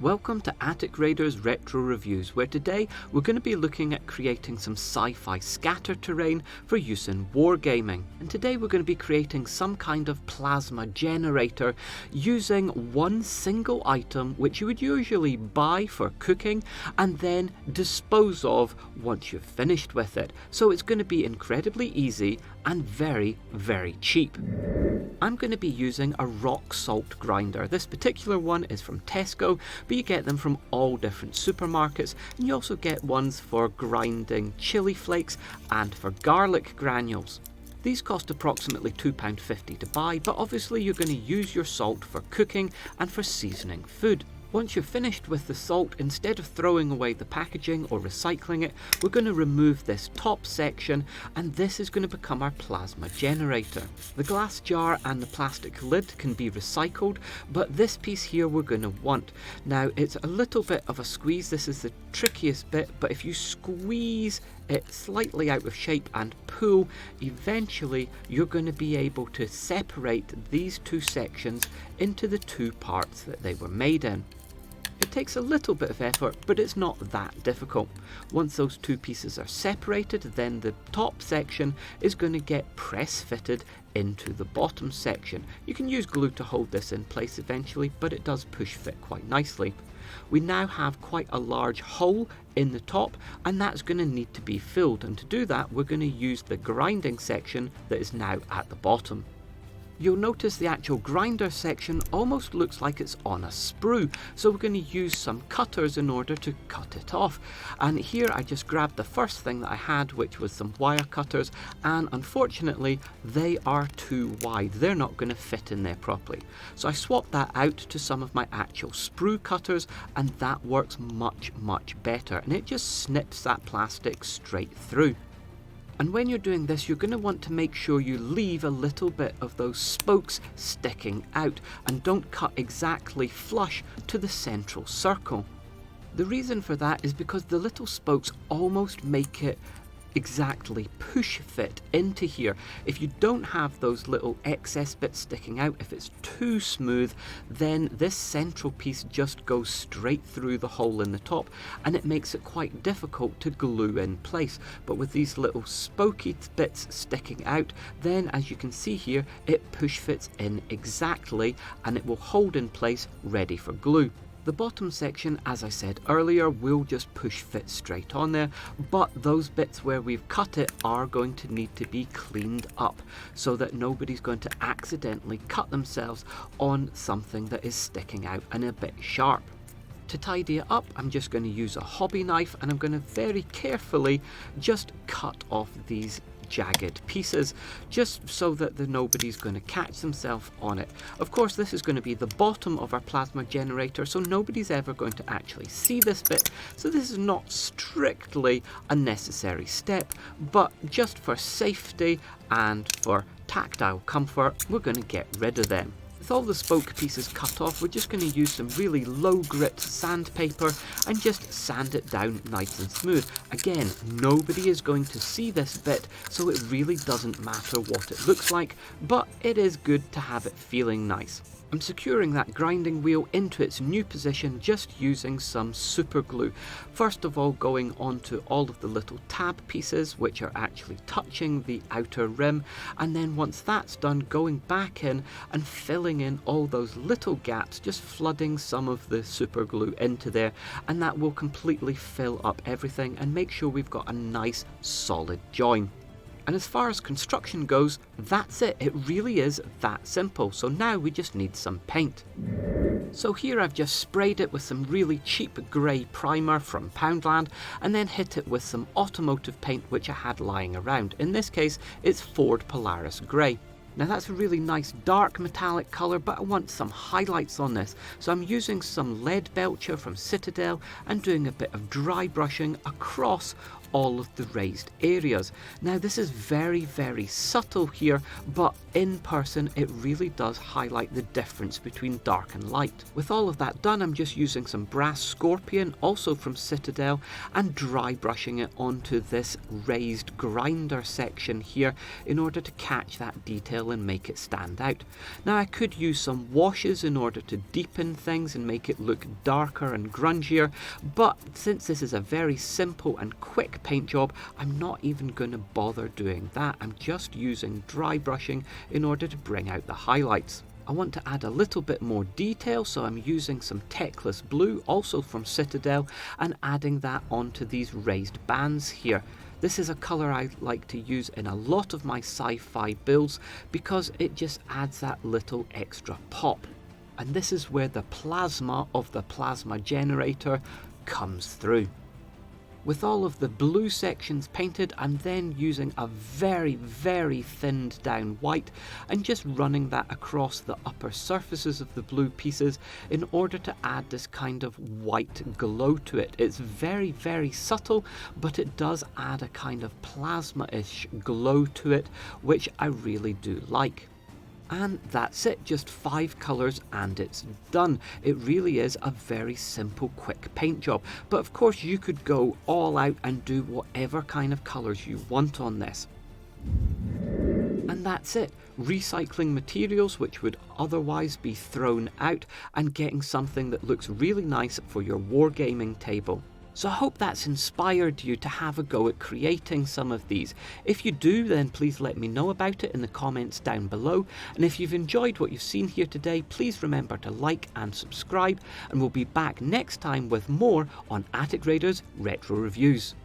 Welcome to Attic Raiders Retro Reviews, where today we're going to be looking at creating some sci-fi scatter terrain for use in wargaming. And today we're going to be creating some kind of plasma generator using one single item which you would usually buy for cooking and then dispose of once you've finished with it. So it's going to be incredibly easy and very, very cheap. I'm going to be using a rock salt grinder. This particular one is from Tesco, but you get them from all different supermarkets, and you also get ones for grinding chili flakes and for garlic granules. These cost approximately £2.50 to buy, but obviously you're going to use your salt for cooking and for seasoning food. Once you're finished with the salt, instead of throwing away the packaging or recycling it, we're going to remove this top section, and this is going to become our plasma generator. The glass jar and the plastic lid can be recycled, but this piece here we're going to want. Now, it's a little bit of a squeeze. This is the trickiest bit, but if you squeeze it slightly out of shape and pull, eventually you're going to be able to separate these two sections into the two parts that they were made in. It takes a little bit of effort, but it's not that difficult. Once those two pieces are separated, then the top section is going to get press fitted into the bottom section. You can use glue to hold this in place eventually, but it does push fit quite nicely. We now have quite a large hole in the top, and that's going to need to be filled, and to do that we're going to use the grinding section that is now at the bottom. You'll notice the actual grinder section almost looks like it's on a sprue, so we're going to use some cutters in order to cut it off. And here I just grabbed the first thing that I had, which was some wire cutters, and unfortunately they are too wide. They're not going to fit in there properly. So I swapped that out to some of my actual sprue cutters, and that works much better, and it just snips that plastic straight through. And when you're doing this, you're going to want to make sure you leave a little bit of those spokes sticking out and don't cut exactly flush to the central circle. The reason for that is because the little spokes almost make it exactly push fit into here. If you don't have those little excess bits sticking out, if it's too smooth, then this central piece just goes straight through the hole in the top, and it makes it quite difficult to glue in place. But with these little spokey bits sticking out, then as you can see here, it push fits in exactly, and it will hold in place ready for glue. The bottom section, as I said earlier, will just push fit straight on there, but those bits where we've cut it are going to need to be cleaned up so that nobody's going to accidentally cut themselves on something that is sticking out and a bit sharp. To tidy it up, I'm just going to use a hobby knife, and I'm going to very carefully just cut off these jagged pieces, just so that nobody's going to catch themselves on it. Of course, this is going to be the bottom of our plasma generator, so nobody's ever going to actually see this bit, so this is not strictly a necessary step, but just for safety and for tactile comfort, we're going to get rid of them. With all the spoke pieces cut off, we're just going to use some really low grit sandpaper and just sand it down nice and smooth. Again, nobody is going to see this bit, so it really doesn't matter what it looks like, but it is good to have it feeling nice. I'm securing that grinding wheel into its new position just using some super glue. First of all, going onto all of the little tab pieces which are actually touching the outer rim, and then once that's done, going back in and filling in all those little gaps, just flooding some of the super glue into there, and that will completely fill up everything and make sure we've got a nice solid join. And as far as construction goes, that's it. It really is that simple. So now we just need some paint. So here I've just sprayed it with some really cheap grey primer from Poundland, and then hit it with some automotive paint which I had lying around. In this case, it's Ford Polaris Grey. Now that's a really nice dark metallic colour, but I want some highlights on this. So I'm using some lead belcher from Citadel and doing a bit of dry brushing across all of the raised areas. Now this is very, very subtle here, but in person it really does highlight the difference between dark and light. With all of that done, I'm just using some brass scorpion, also from Citadel, and dry brushing it onto this raised grinder section here in order to catch that detail and make it stand out. Now I could use some washes in order to deepen things and make it look darker and grungier, but since this is a very simple and quick paint job, I'm not even going to bother doing that. I'm just using dry brushing in order to bring out the highlights. I want to add a little bit more detail, so I'm using some Techless Blue, also from Citadel, and adding that onto these raised bands here. This is a colour I like to use in a lot of my sci-fi builds because it just adds that little extra pop. And this is where the plasma of the plasma generator comes through. With all of the blue sections painted, I'm then using a very, very thinned down white and just running that across the upper surfaces of the blue pieces in order to add this kind of white glow to it. It's very, very subtle, but it does add a kind of plasma-ish glow to it, which I really do like. And that's it, just 5 colours and it's done. It really is a very simple, quick paint job. But of course you could go all out and do whatever kind of colours you want on this. And that's it, recycling materials which would otherwise be thrown out and getting something that looks really nice for your wargaming table. So I hope that's inspired you to have a go at creating some of these. If you do, then please let me know about it in the comments down below. And if you've enjoyed what you've seen here today, please remember to like and subscribe, and we'll be back next time with more on Attic Raiders Retro Reviews.